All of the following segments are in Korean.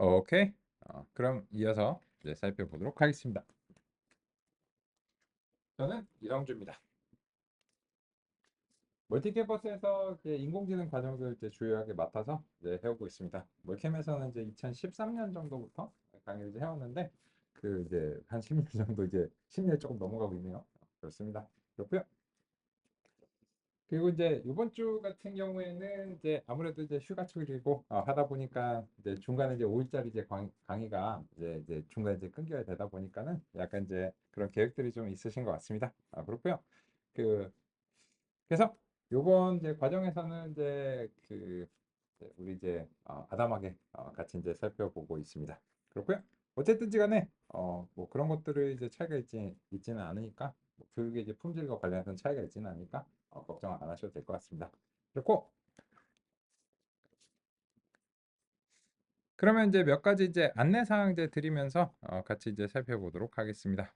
오케이. 그럼 이어서 이제 살펴보도록 하겠습니다. 저는 이성주입니다. 멀티캠퍼스에서 이제 인공지능 과정을 이제 주요하게 맡아서 이제 해오고 있습니다. 멀캠에서는 이제 2013년 정도부터 강의를 이제 해왔는데 그 이제 한 10년 정도 이제 10년 조금 넘어가고 있네요. 그렇습니다. 그렇고요. 그리고 이제 이번 주 같은 경우에는 이제 아무래도 이제 휴가철이고 하다 보니까 이제 중간에 이제 5일짜리 이제 강의가 이제 중간에 이제 끊겨야 되다 보니까는 약간 이제 그런 계획들이 좀 있으신 것 같습니다. 그렇고요. 그 그래서 요번 이제 과정에서는 이제 이제 우리 이제 아담하게 같이 이제 살펴보고 있습니다. 그렇고요. 어쨌든지 간에 뭐 그런 것들을 이제 차이가 있지는 않으니까 뭐 교육의 이제 품질과 관련해서는 차이가 있지는 않으니까 걱정 안 하셔도 될 것 같습니다. 그렇고 그러면 이제 몇 가지 이제 안내 사항 이제 드리면서 같이 이제 살펴보도록 하겠습니다.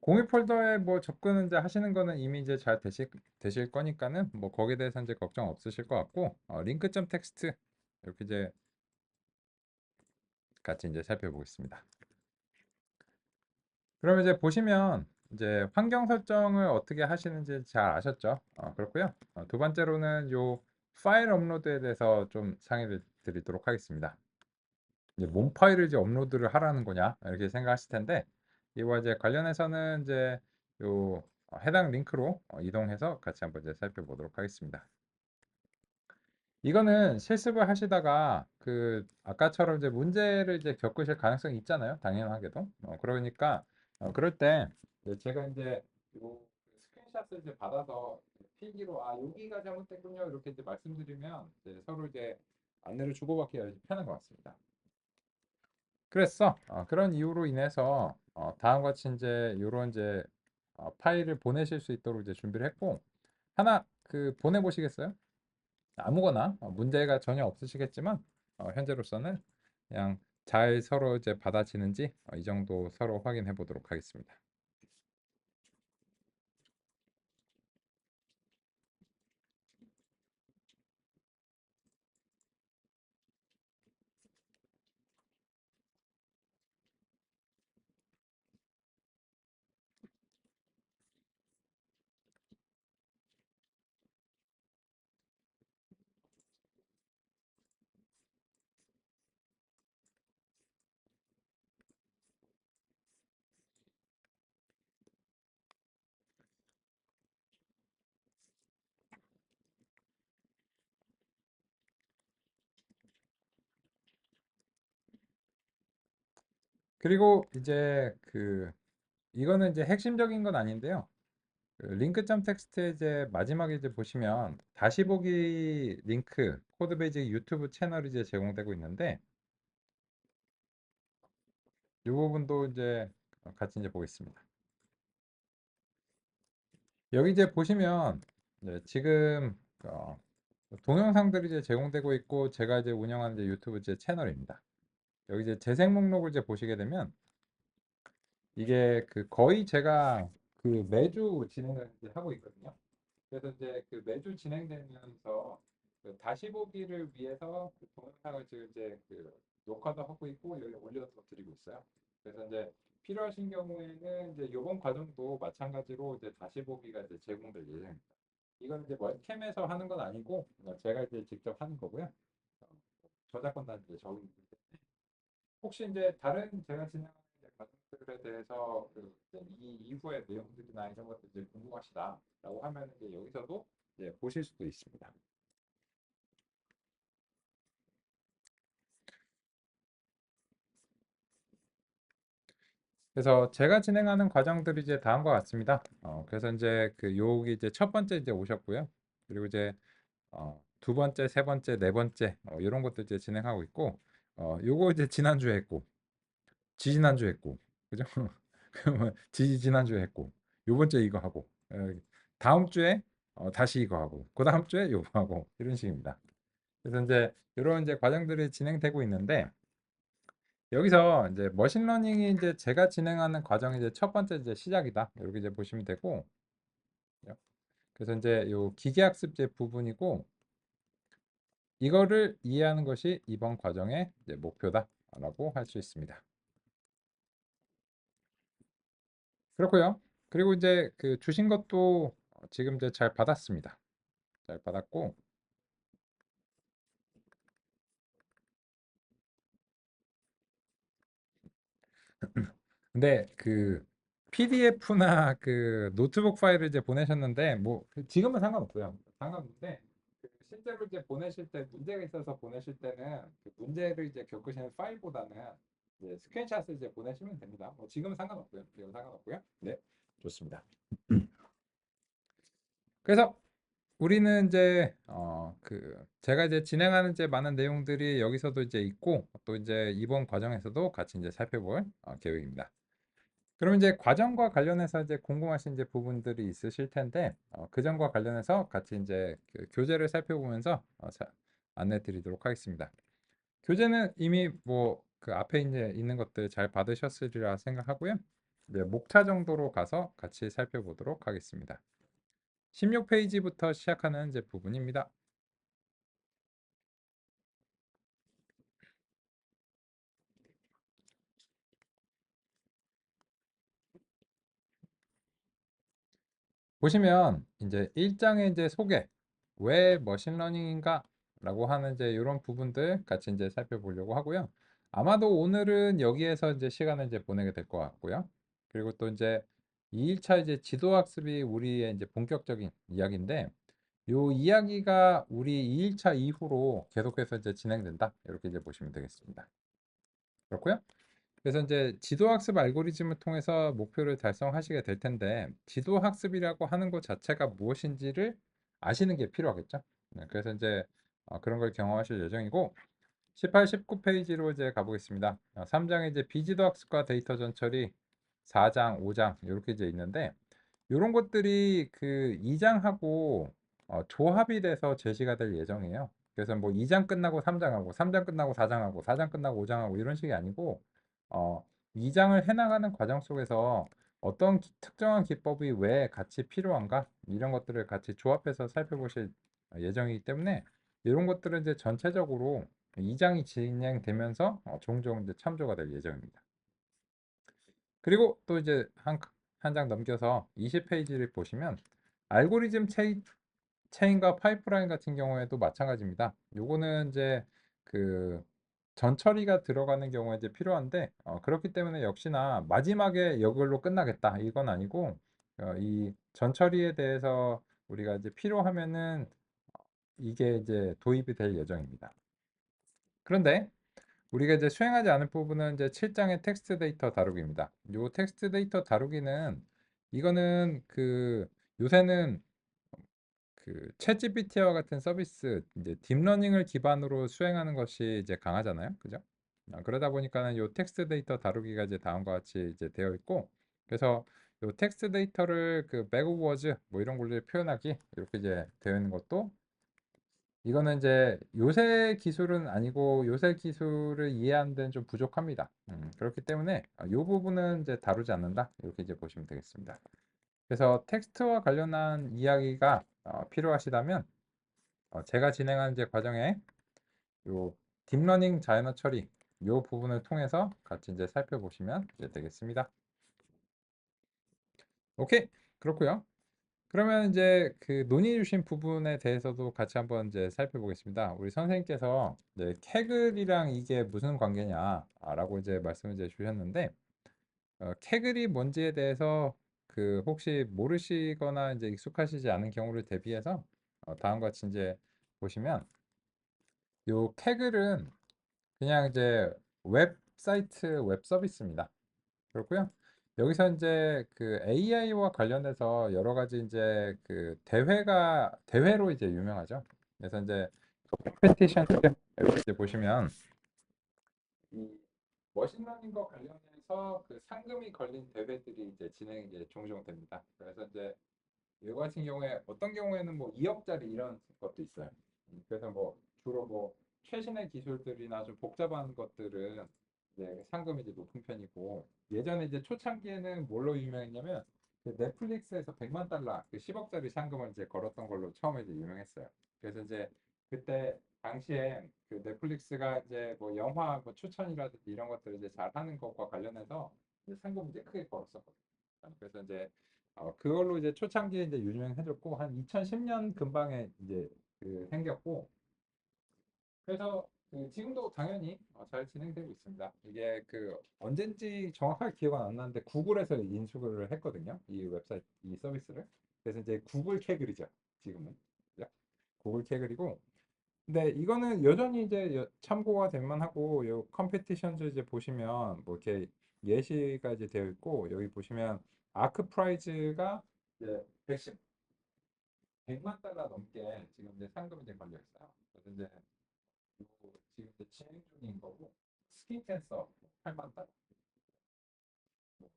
공유 폴더에 뭐 접근 이제 하시는 거는 이미 이제 잘 되실 거니까는 뭐 거기에 대해서 이제 걱정 없으실 것 같고 링크점 텍스트 이렇게 이제 같이 이제 살펴보겠습니다. 그러면 이제 보시면 이제 환경 설정을 어떻게 하시는지 잘 아셨죠? 그렇고요. 두 번째로는 요 파일 업로드에 대해서 좀 상의를 드리도록 하겠습니다. 이제 뭔 파일을 이제 업로드를 하라는 거냐 이렇게 생각하실 텐데 이와 이제 관련해서는 이제 요 해당 링크로 이동해서 같이 한번 이제 살펴보도록 하겠습니다. 이거는 실습을 하시다가 그 아까처럼 이제 문제를 이제 겪으실 가능성이 있잖아요. 당연하게도. 그러니까 그럴 때 이제 제가 이제 요 스크린샷을 이제 받아서 필기로 여기가 잘못됐군요 이렇게 이제 말씀드리면 이제 서로 이제 안내를 주고받기가 이제 편한 것 같습니다. 그래서 그런 이유로 인해서 다음과 같이 이제 요런 이제 파일을 보내실 수 있도록 이제 준비를 했고 하나 그 보내보시겠어요? 아무거나 문제가 전혀 없으시겠지만 현재로서는 그냥 잘 서로 이제 받아지는지 이 정도 서로 확인해 보도록 하겠습니다. 그리고 이제 이거는 이제 핵심적인 건 아닌데요. 링크점 텍스트 이제 마지막에 이제 보시면 다시 보기 링크 코드베이직 유튜브 채널이 이제 제공되고 있는데 이 부분도 이제 같이 이제 보겠습니다. 여기 이제 보시면 지금 동영상들이 이제 제공되고 있고 제가 이제 운영하는 이제 유튜브 제 채널입니다. 여기 이제 재생 목록을 이제 보시게 되면 이게 거의 제가 매주 진행을 이제 하고 있거든요. 그래서 이제 매주 진행되면서 다시 보기를 위해서 동영상을 지금 이제 녹화도 하고 있고 여기 올려서 드리고 있어요. 그래서 이제 필요하신 경우에는 이제 이번 과정도 마찬가지로 이제 다시 보기가 이제 제공될 예정입니다. 이건 이제 월캠에서 하는 건 아니고 제가 이제 직접 하는 거고요. 어, 저작권 다 이제 적용이 되기 때문에 혹시 이제 다른 제가 진행하는 이제 과정들에 대해서 이제 이 이후의 내용들이나 이런 것들 이제 궁금하시다라고 하면 이제 여기서도 이제 보실 수도 있습니다. 그래서 제가 진행하는 과정들이 이제 다음과 같습니다. 그래서 이제 여기 이제 첫 번째 이제 오셨고요. 그리고 이제 두 번째, 세 번째, 네 번째 이런 것도 이제 진행하고 있고 요거 이제 지난주에 했고 지지난주에 했고 그죠? 그러면 지지난주에 했고 요번 주에 이거 하고 다음 주에 다시 이거 하고 그 다음 주에 요거 하고 이런 식입니다. 그래서 이제 이런 이제 과정들이 진행되고 있는데 여기서 이제 머신러닝이 이제 제가 진행하는 과정이 이제 첫 번째 이제 시작이다. 이렇게 이제 보시면 되고 그래서 이제 요 기계학습제 부분이고 이거를 이해하는 것이 이번 과정의 이제 목표다라고 할 수 있습니다. 그렇고요. 그리고 이제 그 주신 것도 지금 이제 잘 받았습니다. 잘 받았고 근데 그 PDF나 그 노트북 파일을 이제 보내셨는데 뭐 지금은 상관없어요. 상관없는데 그 실제로 이제 보내실 때 문제가 있어서 보내실 때는 그 문제를 이제 겪으시는 파일보다는 이제 스크린샷을 이제 보내시면 됩니다. 뭐 지금은 상관없고요. 지금은 상관없고요. 네, 좋습니다. 그래서 우리는 이제 그 제가 이제 진행하는 이제 많은 내용들이 여기서도 이제 있고 또 이제 이번 과정에서도 같이 이제 살펴볼 계획입니다. 그럼 이제 과정과 관련해서 이제 궁금하신 이제 부분들이 있으실 텐데 그 점과 관련해서 같이 이제 그 교재를 살펴보면서 안내 드리도록 하겠습니다. 교재는 이미 뭐 그 앞에 이제 있는 것들 잘 받으셨으리라 생각하고요. 이제 목차 정도로 가서 같이 살펴보도록 하겠습니다. 16페이지부터 시작하는 이제 부분입니다. 보시면 이제 1장의 이제 소개, 왜 머신러닝인가? 라고 하는 이제 이런 부분들 같이 이제 살펴보려고 하고요. 아마도 오늘은 여기에서 이제 시간을 이제 보내게 될 것 같고요. 그리고 또 이제 2일차 이제 지도학습이 우리의 이제 본격적인 이야기인데, 요 이야기가 우리 2일차 이후로 계속해서 이제 진행된다. 이렇게 이제 보시면 되겠습니다. 그렇고요. 그래서 이제 지도학습 알고리즘을 통해서 목표를 달성하시게 될 텐데 지도학습이라고 하는 것 자체가 무엇인지를 아시는 게 필요하겠죠. 네, 그래서 이제 그런 걸 경험하실 예정이고 18, 19페이지로 이제 가보겠습니다. 3장에 이제 비지도학습과 데이터 전처리 4장, 5장 이렇게 이제 있는데 이런 것들이 그 2장하고 조합이 돼서 제시가 될 예정이에요. 그래서 뭐 2장 끝나고 3장하고 3장 끝나고 4장하고 4장 끝나고 5장하고 이런 식이 아니고 어, 2장을 해나가는 과정 속에서 어떤 특정한 기법이 왜 같이 필요한가 이런 것들을 같이 조합해서 살펴보실 예정이기 때문에 이런 것들은 이제 전체적으로 2장이 진행되면서 종종 이제 참조가 될 예정입니다. 그리고 또 이제 한 장 넘겨서 20페이지를 보시면 알고리즘 체인과 파이프라인 같은 경우에도 마찬가지입니다. 요거는 이제 그 전처리가 들어가는 경우에 이제 필요한데 그렇기 때문에 역시나 마지막에 이걸로 끝나겠다 이건 아니고 이 전처리에 대해서 우리가 이제 필요하면은 이게 이제 도입이 될 예정입니다. 그런데 우리가 이제 수행하지 않을 부분은 이제 7장의 텍스트 데이터 다루기입니다. 요 텍스트 데이터 다루기는 이거는 그 요새는 그 챗GPT와 같은 서비스 이제 딥러닝을 기반으로 수행하는 것이 이제 강하잖아요. 그죠? 그러다 보니까는 요 텍스트 데이터 다루기가 이제 다음과 같이 이제 되어 있고 그래서 요 텍스트 데이터를 그 백오브 워즈 뭐 이런 걸로 표현하기 이렇게 이제 되어 있는 것도 이거는 이제 요새 기술은 아니고 요새 기술을 이해하는 데는 좀 부족합니다. 그렇기 때문에 이 부분은 이제 다루지 않는다. 이렇게 이제 보시면 되겠습니다. 그래서 텍스트와 관련한 이야기가 필요하시다면 제가 진행하는 이제 과정에 요 딥러닝 자연어 처리 요 부분을 통해서 같이 이제 살펴보시면 이제 되겠습니다. 오케이. 그렇고요. 그러면 이제 그 논의해 주신 부분에 대해서도 같이 한번 이제 살펴보겠습니다. 우리 선생님께서 이제 캐글이랑 이게 무슨 관계냐라고 이제 말씀을 이제 주셨는데 캐글이 뭔지에 대해서 그 혹시 모르시거나 이제 익숙하시지 않은 경우를 대비해서 다음과 같이 이제 보시면 요 캐글은 그냥 이제 웹사이트 웹 서비스입니다. 그렇고요. 여기서 이제 그 AI와 관련해서 여러 가지 이제 그 대회로 이제 유명하죠. 그래서 이제 컴페티션 이렇게 이제 보시면 이 머신러닝과 관련해서 그 상금이 걸린 대회들이 이제 진행이 이제 종종 됩니다. 그래서 이제 이거 같은 경우에 어떤 경우에는 뭐 2억짜리 이런 것도 있어요. 그래서 뭐 주로 뭐 최신의 기술들이나 좀 복잡한 것들은 이제 상금이 이제 높은 편이고, 예전에 이제 초창기에는 뭘로 유명했냐면 그 넷플릭스에서 100만 달러, 그 10억짜리 상금을 이제 걸었던 걸로 처음에 이제 유명했어요. 그래서 이제 그때 당시에 그 넷플릭스가 이제 뭐 영화 뭐 추천이라든지 이런 것들을 이제 잘 하는 것과 관련해서 이제 상금을 이제 크게 걸었었거든요. 그래서 이제 그걸로 이제 초창기에 이제 유명해졌고, 한 2010년 근방에 이제 그 생겼고, 그래서 그 지금도 당연히 잘 진행되고 있습니다. 이게 그 언젠지 정확하게 기억은 안 나는데 구글에서 인수를 했거든요. 이 웹사이트, 이 서비스를. 그래서 이제 구글 캐글이죠. 지금은. 그죠? 구글 캐글이고. 근데 이거는 여전히 이제 참고가 될 만하고, 요 컴페티션즈 이제 보시면 뭐 이렇게 예시가 이제 되어 있고, 여기 보시면 아크 프라이즈가 이제 100만 달러 넘게 지금 이제 상금이 이제 걸려 있어요. 그래서 이제 지금 이제 진행 중인 거고, 스킨 캔서 8만 달러, 뭐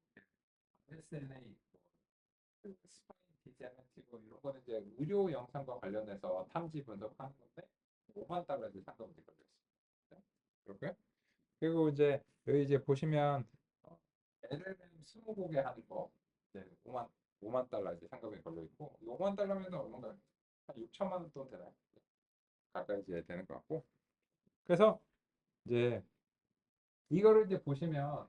SNA, 그 스파인 디제너티브 이런 거는 이제 의료 영상과 관련해서 탐지 분석하는 건데 5만 달러 이제 상금이 걸려 있습니다. 그렇고요. 그리고 이제 여기 이제 보시면 LLM 스무고개 하는 거 이제 5만 달러 이제 상금이 걸려 있고, 5만 달러면 얼마인가요? 한 6천만 원 돈 되나요? 가까이 이제 되는 것 같고. 그래서 이제 이거를 이제 보시면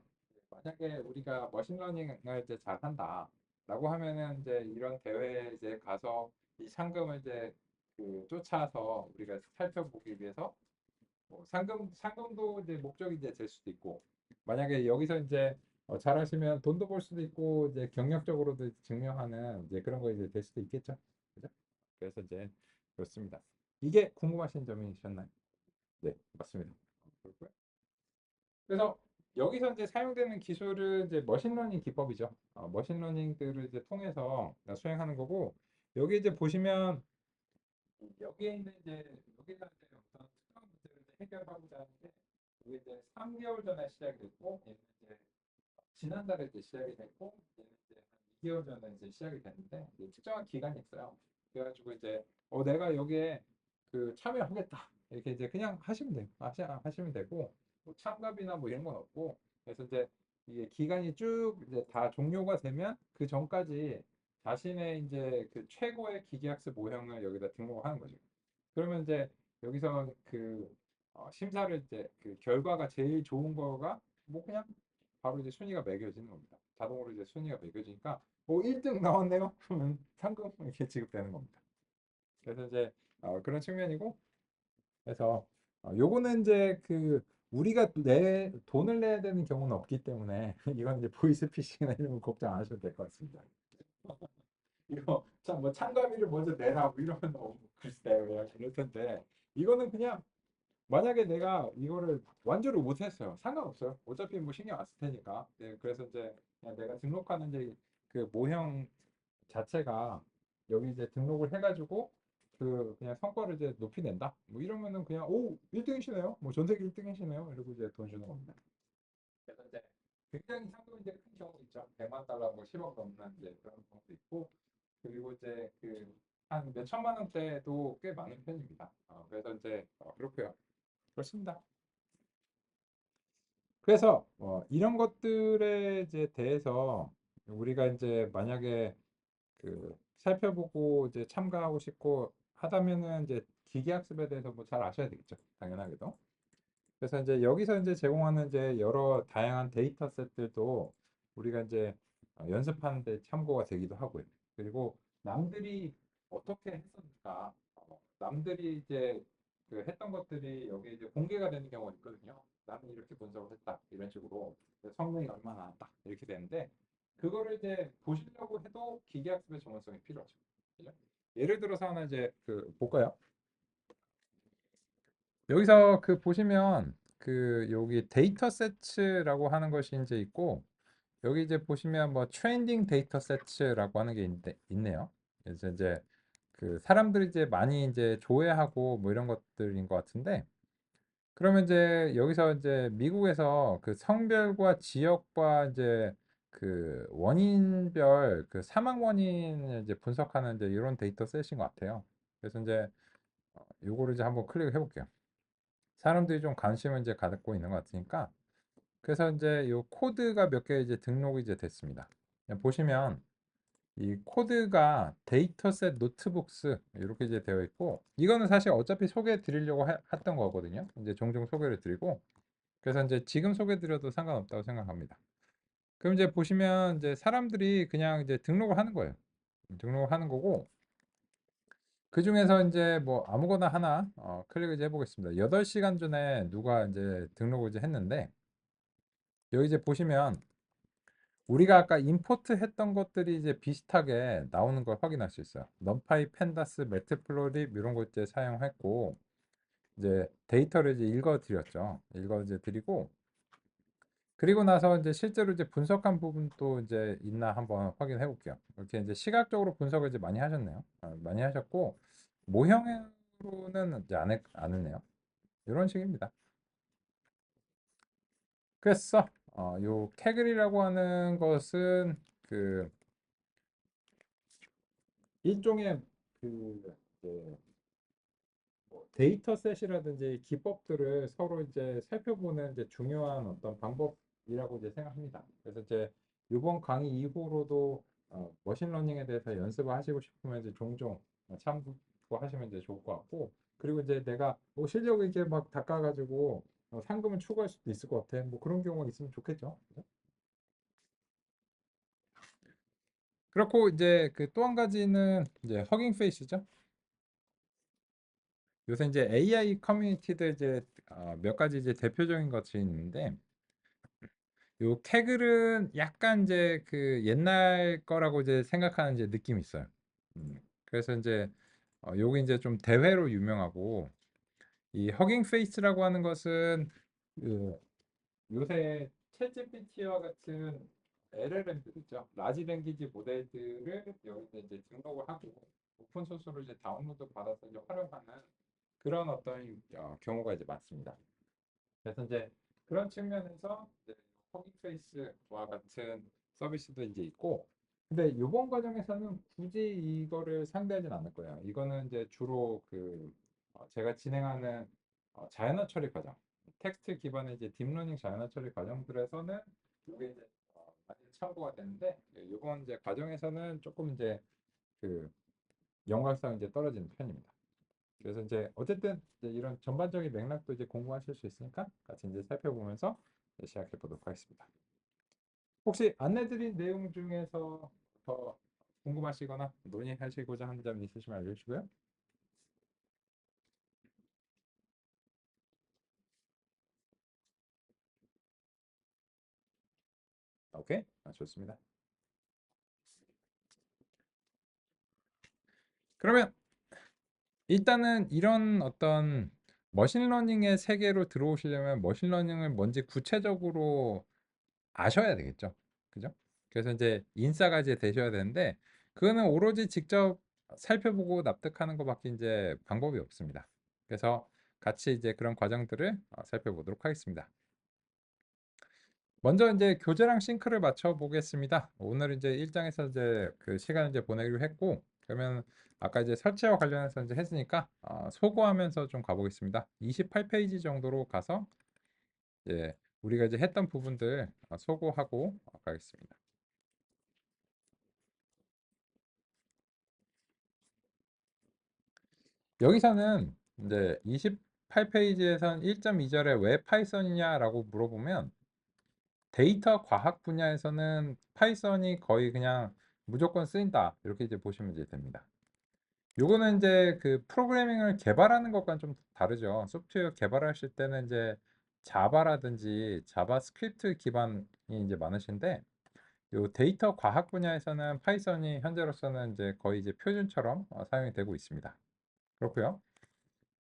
만약에 우리가 머신러닝을 이제 잘 한다라고 하면은 이제 이런 대회에 이제 가서 이 상금을 이제 그 쫓아서 우리가 살펴보기 위해서 뭐 상금도 이제 목적이 이제 될 수도 있고, 만약에 여기서 이제 잘하시면 돈도 벌 수도 있고, 이제 경력적으로도 증명하는 이제 그런 거 이제 될 수도 있겠죠. 그죠? 그래서 이제 그렇습니다. 이게 궁금하신 점이셨나요? 네, 맞습니다. 그렇고요. 그래서 여기서 이제 사용되는 기술은 이제 머신러닝 기법이죠. 머신러닝들을 이제 통해서 수행하는 거고, 여기 이제 보시면 여기에 있는 이제 여기가 이제 어떤 특정한 문제를 이제 해결하고자 하는데, 이게 이제 3개월 전에 시작이 됐고, 얘는 이제 지난달에 이제 시작이 됐고, 얘는 이제 한 2개월 전에 이제 시작이 됐는데, 이제 특정한 기간이 있어요. 그래가지고 이제 내가 여기에 그 참여하겠다 이렇게 이제 그냥 하시면 돼요. 하시면 되고, 뭐 참가비나 뭐 이런 건 없고, 그래서 이제 이게 기간이 쭉 이제 다 종료가 되면 그 전까지 자신의 이제 그 최고의 기계학습 모형을 여기다 등록하는 거죠. 그러면 이제 여기서 그 심사를 이제 그 결과가 제일 좋은 거가 뭐 그냥 바로 이제 순위가 매겨지는 겁니다. 자동으로 이제 순위가 매겨지니까 뭐 1등 나왔네요. 그러면 상금 이렇게 지급되는 겁니다. 그래서 이제 그런 측면이고, 그래서 요거는 이제 그 우리가 내 돈을 내야 되는 경우는 없기 때문에 이건 이제 보이스피싱이나 이런 거 걱정 안 하셔도 될 것 같습니다. 이거 참 뭐 참가비를 먼저 내라고 이러면 너무 글쎄요 이럴 텐데, 이거는 그냥 만약에 내가 이거를 완주를 못했어요. 상관없어요. 어차피 뭐 신경 안 쓸 테니까. 네, 그래서 이제 그냥 내가 등록하는 이제 그 모형 자체가 여기 이제 등록을 해가지고 그 그냥 성과를 이제 높이 낸다. 뭐 이러면은 그냥 오 1등이시네요. 뭐 전세계 1등이시네요. 이러고 이제 돈 주는 겁니다. 그래서 이제 굉장히 상금이 이제 큰 경우 있죠. 100만 달러 뭐 10억 넘는 이제 그런 경우도 있고, 그리고 이제 그 한 몇 천만 원대도 꽤 많은 편입니다. 그래서 이제 그렇고요. 그렇습니다. 그래서 이런 것들에 이제 대해서 우리가 이제 만약에 그 살펴보고 이제 참가하고 싶고 하다면은 이제 기계학습에 대해서 뭐 잘 아셔야 되겠죠. 당연하게도. 그래서 이제 여기서 이제 제공하는 이제 여러 다양한 데이터 셋들도 우리가 이제 연습하는 데 참고가 되기도 하고요. 그리고 남들이 어떻게 했었는가, 남들이 이제 그 했던 것들이 여기 이제 공개가 되는 경우가 있거든요. 나는 이렇게 분석을 했다. 이런 식으로 성능이 얼마나 나왔다. 이렇게 되는데, 그거를 이제 보시려고 해도 기계학습의 전문성이 필요하죠. 그죠? 예를 들어서 하나 이제 그 볼까요? 여기서 그 보시면 그 여기 데이터 세츠라고 하는 것이 이제 있고, 여기 이제 보시면 뭐 트렌딩 데이터 세츠라고 하는 게 있네요. 그래서 이제 그 사람들이 이제 많이 이제 조회하고 뭐 이런 것들인 것 같은데, 그러면 이제 여기서 이제 미국에서 그 성별과 지역과 이제 그 원인별 그 사망 원인을 이제 분석하는 이제 이런 데이터 셋인 것 같아요. 그래서 이제 요거를 이제 한번 클릭을 해볼게요. 사람들이 좀 관심을 이제 갖고 있는 것 같으니까. 그래서 이제 요 코드가 몇 개 이제 등록이 이제 됐습니다. 그냥 보시면 이 코드가 데이터셋 노트북스 이렇게 이제 되어 있고, 이거는 사실 어차피 소개해 드리려고 했던 거거든요. 이제 종종 소개를 드리고, 그래서 이제 지금 소개해 드려도 상관없다고 생각합니다. 그럼 이제 보시면 이제 사람들이 그냥 이제 등록을 하는 거예요. 등록을 하는 거고, 그 중에서 이제 뭐 아무거나 하나 클릭을 이제 해보겠습니다. 8시간 전에 누가 이제 등록을 이제 했는데, 여기 이제 보시면 우리가 아까 임포트 했던 것들이 이제 비슷하게 나오는 걸 확인할 수 있어요. 넘파이, 펜다스, 매트플로립 이런 거 이제 사용했고, 이제 데이터를 이제 읽어 드렸죠. 읽어 이제 드리고, 그리고 나서 이제 실제로 이제 분석한 부분도 이제 있나 한번 확인해 볼게요. 이렇게 이제 시각적으로 분석을 이제 많이 하셨네요. 많이 하셨고, 모형으로는 이제 안 했네요. 이런 식입니다. 그래서 요 캐글이라고 하는 것은 그 일종의 그 이제 뭐 데이터셋이라든지 기법들을 서로 이제 살펴보는 이제 중요한 어떤 방법이라고 이제 생각합니다. 그래서 이제 이번 강의 이후로도 머신러닝에 대해서 연습을 하시고 싶으면 이제 종종 참고하시면 이제 좋을 것 같고, 그리고 이제 내가 뭐 실력을 이렇게 막 닦아가지고 상금을 추구할 수도 있을 것 같아. 뭐 그런 경우가 있으면 좋겠죠. 그렇고 이제 그 또 한 가지는 이제 허깅 페이스죠. 요새 이제 AI 커뮤니티들 이제 몇 가지 이제 대표적인 것이 있는데, 요 캐글은 약간 이제 그 옛날 거라고 이제 생각하는 이제 느낌이 있어요. 그래서 이제 요게 이제 좀 대회로 유명하고, 이 허깅 페이스라고 하는 것은 그 요새 챗GPT와 같은 LLM들 있죠. 라지 랭귀지 모델들을 여기서 이제 등록을 하고 오픈 소스로 이제 다운로드 받아서 이제 활용하는 그런 어떤 경우가 이제 많습니다. 그래서 이제 그런 측면에서 이제 허깅페이스와 같은 서비스도 이제 있고, 근데 이번 과정에서는 굳이 이거를 상대하진 않을 거예요. 이거는 이제 주로 그 제가 진행하는 자연어 처리 과정, 텍스트 기반의 이제 딥러닝 자연어 처리 과정들에서는 이게 이제 많이 참고가 되는데, 이번 이제 과정에서는 조금 이제 그 연관성이 이제 떨어지는 편입니다. 그래서 이제 어쨌든 이제 이런 전반적인 맥락도 이제 공부하실 수 있으니까 같이 이제 살펴보면서 이제 시작해 보도록 하겠습니다. 혹시 안내드린 내용 중에서 더 궁금하시거나 논의하시고자 하는 점 있으시면 알려주시고요. 오케이, 좋습니다. 그러면 일단은 이런 어떤 머신러닝의 세계로 들어오시려면 머신러닝을 뭔지 구체적으로 아셔야 되겠죠. 그죠? 그래서 이제 인싸가 이제 되셔야 되는데, 그거는 오로지 직접 살펴보고 납득하는 것밖에 이제 방법이 없습니다. 그래서 같이 이제 그런 과정들을 살펴보도록 하겠습니다. 먼저 이제 교재랑 싱크를 맞춰 보겠습니다. 오늘 이제 1장에서 이제 그 시간을 이제 보내기로 했고, 그러면 아까 이제 설치와 관련해서 이제 했으니까 소거하면서 좀 가보겠습니다. 28페이지 정도로 가서 이제 우리가 이제 했던 부분들 소거하고 가겠습니다. 여기서는 이제 28페이지에선 1.2절에 왜 파이썬이냐라고 물어보면, 데이터 과학 분야에서는 파이썬이 거의 그냥 무조건 쓰인다 이렇게 이제 보시면 이제 됩니다. 요거는 이제 그 프로그래밍을 개발하는 것과는 좀 다르죠. 소프트웨어 개발하실 때는 이제 자바라든지 자바스크립트 기반이 이제 많으신데, 요 데이터 과학 분야에서는 파이썬이 현재로서는 이제 거의 이제 표준처럼 사용이 되고 있습니다. 그렇고요.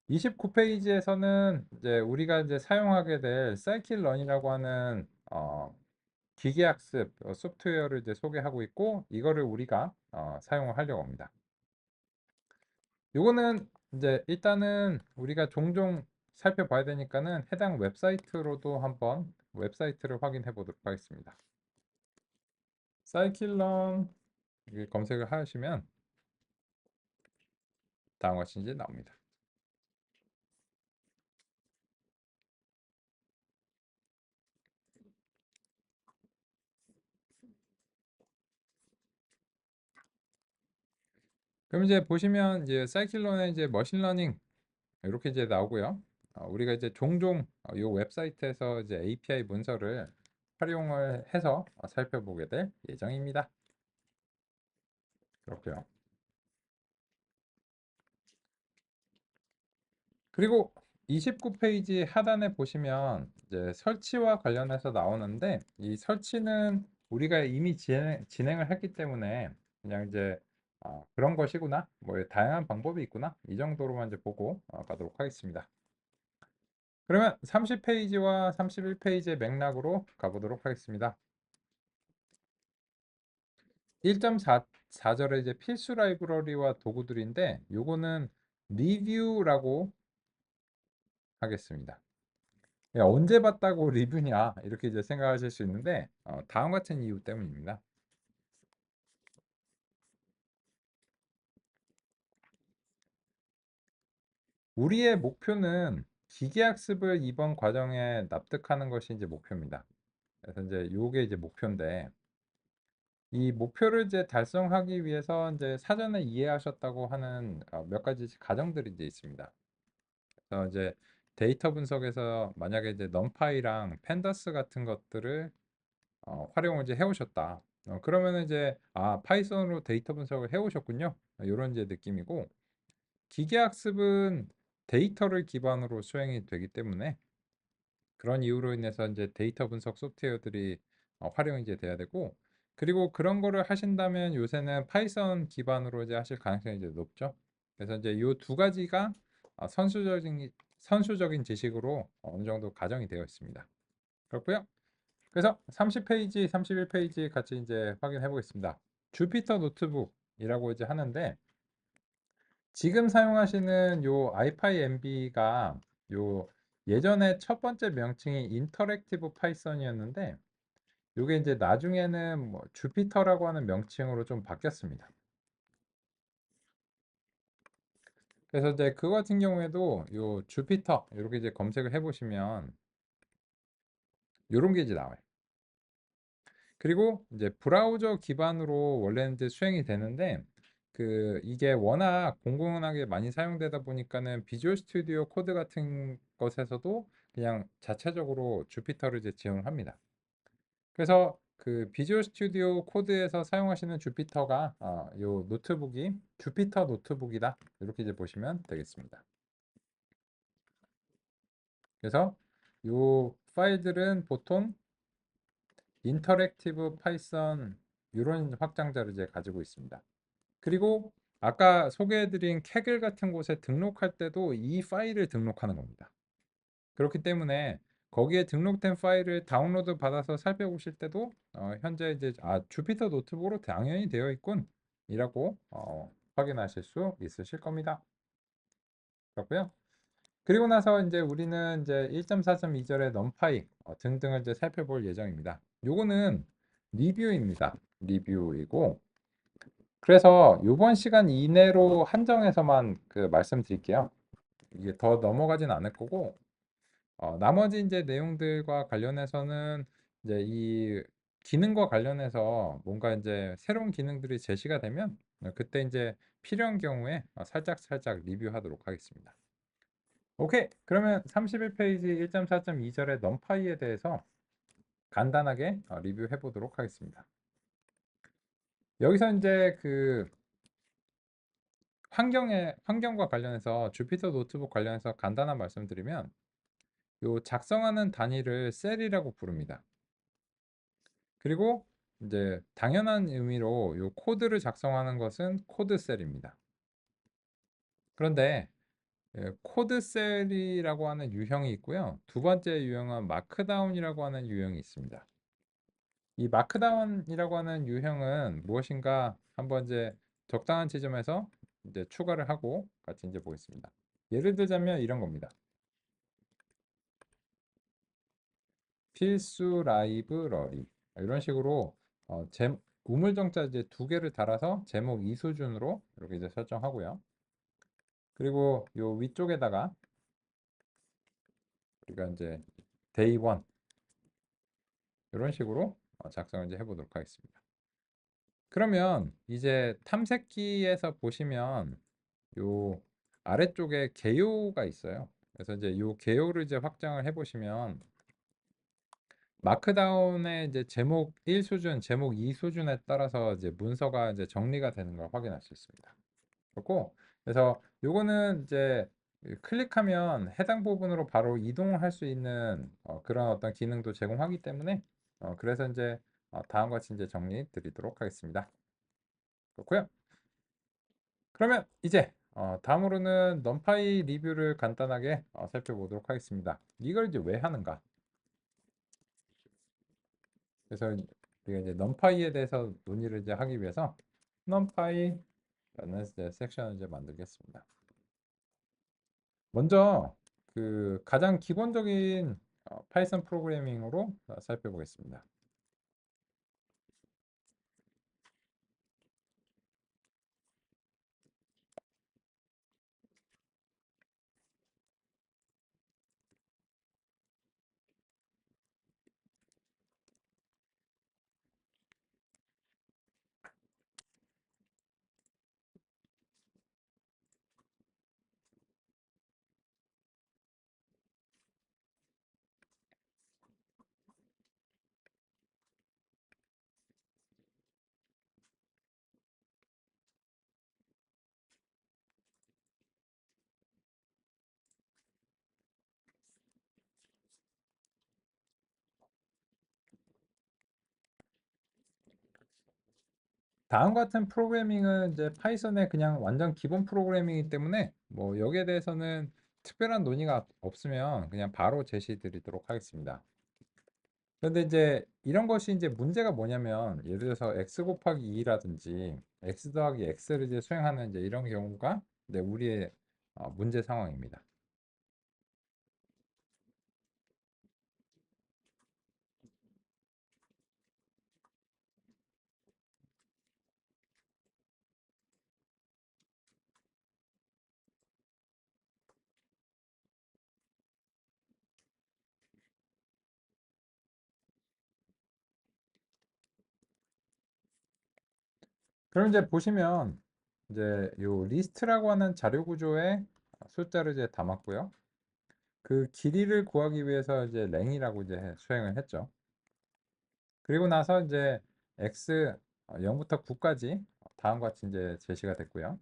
29페이지에서는 이제 우리가 이제 사용하게 될 사이클런이라고 하는 기계학습 소프트웨어를 이제 소개하고 있고, 이거를 우리가 사용을 하려고 합니다. 요거는 이제 일단은 우리가 종종 살펴봐야 되니까는 해당 웹사이트로도 한번 웹사이트를 확인해 보도록 하겠습니다. 사이클런 검색을 하시면 다음과 같이 이제 나옵니다. 그럼 이제 보시면 이제 사이클론에 이제 머신러닝 이렇게 이제 나오고요. 우리가 이제 종종 이 웹사이트에서 이제 API 문서를 활용을 해서 살펴보게 될 예정입니다. 그렇고요. 그리고 29페이지 하단에 보시면 이제 설치와 관련해서 나오는데 이 설치는 우리가 이미 진행을 했기 때문에 그냥 이제 그런 것이구나 뭐 다양한 방법이 있구나 이 정도로만 이제 보고 가도록 하겠습니다. 그러면 30페이지와 31페이지의 맥락으로 가보도록 하겠습니다. 1.4절의 이제 필수 라이브러리와 도구들인데 요거는 리뷰라고 하겠습니다. 야, 언제 봤다고 리뷰냐 이렇게 이제 생각하실 수 있는데 다음 같은 이유 때문입니다. 우리의 목표는 기계학습을 이번 과정에 납득하는 것이 이제 목표입니다. 그래서 이제 요게 이제 목표인데 이 목표를 이제 달성하기 위해서 이제 사전에 이해하셨다고 하는 몇 가지 가정들이 이제 있습니다. 그래서 이제 데이터 분석에서 만약에 이제 넘파이랑 팬더스 같은 것들을 활용을 이제 해오셨다. 그러면 이제 파이썬으로 데이터 분석을 해오셨군요. 이런 이제 느낌이고 기계학습은 데이터를 기반으로 수행이 되기 때문에 그런 이유로 인해서 이제 데이터 분석 소프트웨어들이 활용이 이제 돼야 되고 그리고 그런 거를 하신다면 요새는 파이썬 기반으로 이제 하실 가능성이 이제 높죠. 그래서 이제 요 두 가지가 선수적인 지식으로 어느 정도 가정이 되어 있습니다. 그렇고요. 그래서 30페이지, 31페이지 같이 이제 확인해 보겠습니다. 주피터 노트북이라고 이제 하는데 지금 사용하시는 요 아이파이 MB가 요 예전에 첫 번째 명칭이 인터랙티브 파이썬이었는데 요게 이제 나중에는 뭐 주피터라고 하는 명칭으로 좀 바뀌었습니다. 그래서 이제 그거 같은 경우에도 요 주피터 이렇게 이제 검색을 해보시면 요런 게 이제 나와요. 그리고 이제 브라우저 기반으로 원래는 이제 수행이 되는데 이게 워낙 공공하게 많이 사용되다 보니까는 비주얼 스튜디오 코드 같은 것에서도 그냥 자체적으로 주피터를 이제 지원을 합니다. 그래서 비주얼 스튜디오 코드에서 사용하시는 주피터가 요 노트북이 주피터 노트북이다 이렇게 이제 보시면 되겠습니다. 그래서 요 파일들은 보통 인터랙티브 파이썬 이런 확장자를 이제 가지고 있습니다. 그리고 아까 소개해드린 캐글 같은 곳에 등록할 때도 이 파일을 등록하는 겁니다. 그렇기 때문에 거기에 등록된 파일을 다운로드 받아서 살펴보실 때도 현재 이제 주피터 노트북으로 당연히 되어 있군 이라고 확인하실 수 있으실 겁니다. 그렇고요. 그리고 나서 이제 우리는 이제 1.4.2절의 넘파이 등등을 이제 살펴볼 예정입니다. 요거는 리뷰입니다. 리뷰이고 그래서 이번 시간 이내로 한정해서만 말씀드릴게요. 이게 더 넘어가진 않을 거고 나머지 이제 내용들과 관련해서는 이제 이 기능과 관련해서 뭔가 이제 새로운 기능들이 제시가 되면 그때 이제 필요한 경우에 살짝 리뷰하도록 하겠습니다. 오케이. 그러면 31페이지 1.4.2절의 넘파이에 대해서 간단하게 리뷰해 보도록 하겠습니다. 여기서 이제 환경과 관련해서 주피터 노트북 관련해서 간단한 말씀드리면 요 작성하는 단위를 셀이라고 부릅니다. 그리고 이제 당연한 의미로 요 코드를 작성하는 것은 코드 셀입니다. 그런데 코드 셀이라고 하는 유형이 있고요. 두 번째 유형은 마크다운이라고 하는 유형이 있습니다. 이 마크다운이라고 하는 유형은 무엇인가 한번 이제 적당한 지점에서 이제 추가를 하고 같이 이제 보겠습니다. 예를 들자면 이런 겁니다. 필수 라이브러리 이런 식으로 우물정자 이제 두 개를 달아서 제목 이 수준으로 이렇게 이제 설정하고요. 그리고 요 위쪽에다가 우리가 이제 데이 원 이런 식으로 작성을 이제 해보도록 하겠습니다. 그러면 이제 탐색기에서 보시면 요 아래쪽에 개요가 있어요. 그래서 이제 요 개요를 이제 확장을 해 보시면 마크다운의 이제 제목 1 수준, 제목 2 수준에 따라서 이제 문서가 이제 정리가 되는 걸 확인할 수 있습니다. 그렇고, 그래서 요거는 이제 클릭하면 해당 부분으로 바로 이동할 수 있는 그런 어떤 기능도 제공하기 때문에 그래서 이제 다음과 같이 이제 정리 드리도록 하겠습니다. 그렇고요. 그러면 이제 다음으로는 넘파이 리뷰를 간단하게 살펴보도록 하겠습니다. 이걸 이제 왜 하는가? 그래서 우리가 이제 넘파이에 대해서 논의를 이제 하기 위해서 넘파이라는 이제 섹션을 이제 만들겠습니다. 먼저 그 가장 기본적인 파이썬 프로그래밍으로 살펴보겠습니다. 다음 같은 프로그래밍은 이제 파이썬의 그냥 완전 기본 프로그래밍이기 때문에 뭐 여기에 대해서는 특별한 논의가 없으면 그냥 바로 제시 드리도록 하겠습니다. 그런데 이제 이런 것이 이제 문제가 뭐냐면 예를 들어서 x 곱하기 2라든지 x 더하기 x를 이제 수행하는 이제 이런 경우가 이제 우리의 문제 상황입니다. 그럼 이제 보시면 이제 요 리스트라고 하는 자료 구조에 숫자를 이제 담았고요. 그 길이를 구하기 위해서 이제 랭이라고 이제 수행을 했죠. 그리고 나서 이제 x 0부터 9까지 다음과 같이 이제 제시가 됐고요.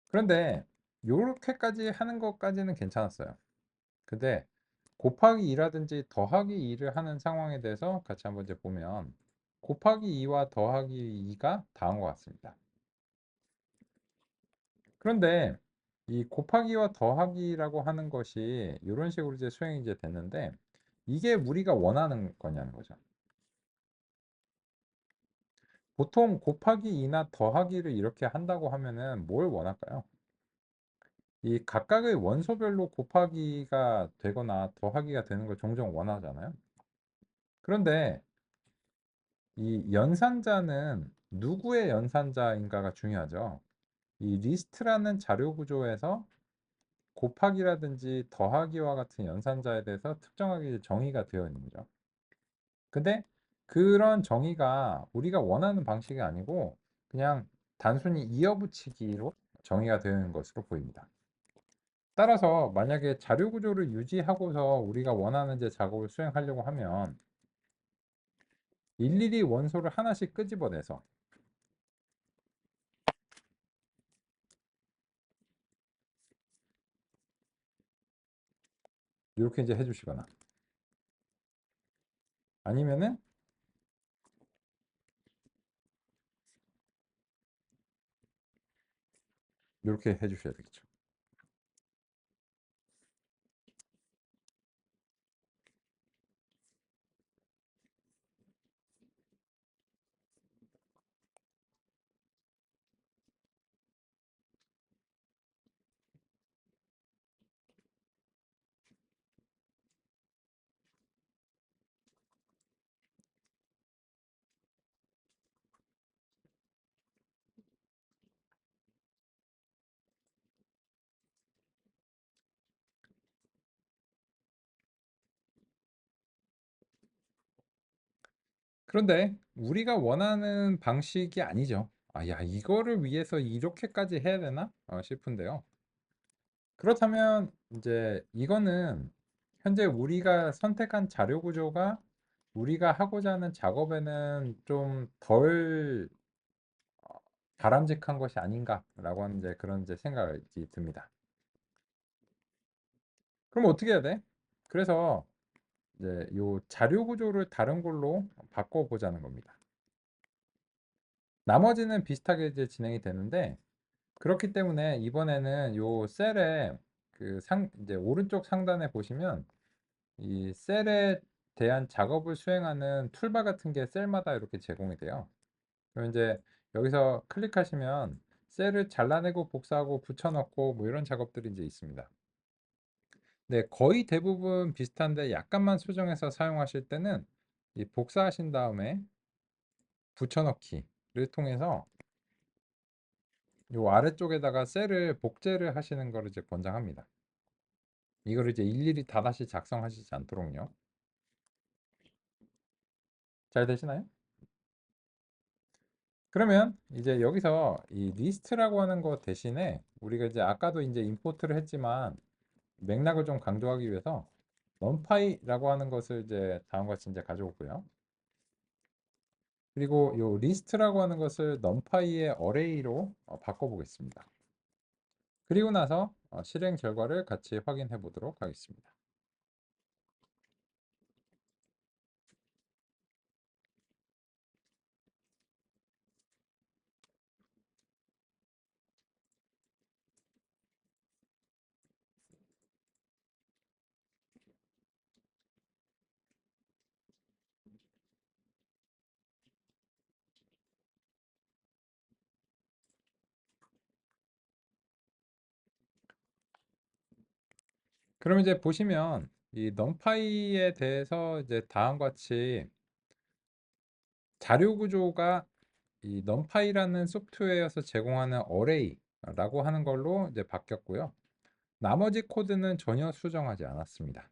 그런데 요렇게까지 하는 것까지는 괜찮았어요. 근데 곱하기 2라든지 더하기 2를 하는 상황에 대해서 같이 한번 이제 보면 곱하기 2와 더하기 2가 다음과 같습니다. 그런데 이 곱하기와 더하기라고 하는 것이 이런 식으로 이제 수행이 이제 됐는데 이게 우리가 원하는 거냐는 거죠. 보통 곱하기 2나 더하기를 이렇게 한다고 하면은 뭘 원할까요? 이 각각의 원소별로 곱하기가 되거나 더하기가 되는 걸 종종 원하잖아요. 그런데 이 연산자는 누구의 연산자인가가 중요하죠. 이 리스트라는 자료 구조에서 곱하기라든지 더하기와 같은 연산자에 대해서 특정하게 정의가 되어 있는 거죠. 근데 그런 정의가 우리가 원하는 방식이 아니고 그냥 단순히 이어붙이기로 정의가 되는 것으로 보입니다. 따라서 만약에 자료 구조를 유지하고서 우리가 원하는 이제 작업을 수행하려고 하면 일일이 원소를 하나씩 끄집어내서 이렇게 이제 해주시거나 아니면은 이렇게 해주셔야 되겠죠. 그런데 우리가 원하는 방식이 아니죠. 아, 야, 이거를 위해서 이렇게까지 해야 되나? 싶은데요. 그렇다면 이제 이거는 현재 우리가 선택한 자료 구조가 우리가 하고자 하는 작업에는 좀 덜 바람직한 것이 아닌가라고 하는 이제 그런 이제 생각이 듭니다. 그럼 어떻게 해야 돼? 그래서 이제 요 자료 구조를 다른 걸로 바꿔 보자는 겁니다. 나머지는 비슷하게 이제 진행이 되는데 그렇기 때문에 이번에는 요 셀에 이제 오른쪽 상단에 보시면 이 셀에 대한 작업을 수행하는 툴바 같은 게 셀마다 이렇게 제공이 돼요. 그럼 이제 여기서 클릭하시면 셀을 잘라내고 복사하고 붙여넣고 뭐 이런 작업들이 이제 있습니다. 네, 거의 대부분 비슷한데 약간만 수정해서 사용하실 때는 이 복사하신 다음에 붙여넣기를 통해서 요 아래쪽에다가 셀을 복제를 하시는 거를 이제 권장합니다. 이거를 이제 일일이 다다시 작성하시지 않도록요. 잘 되시나요? 그러면 이제 여기서 이 리스트라고 하는 거 대신에 우리가 이제 아까도 이제 임포트를 했지만 맥락을 좀 강조하기 위해서 numpy라고 하는 것을 이제 다음과 같이 이제 가져오고요. 그리고 요 리스트라고 하는 것을 numpy의 array로 바꿔보겠습니다. 그리고 나서 실행 결과를 같이 확인해 보도록 하겠습니다. 그럼 이제 보시면 이 numpy에 대해서 이제 다음과 같이 자료 구조가 이 numpy라는 소프트웨어에서 제공하는 array라고 하는 걸로 이제 바뀌었고요. 나머지 코드는 전혀 수정하지 않았습니다.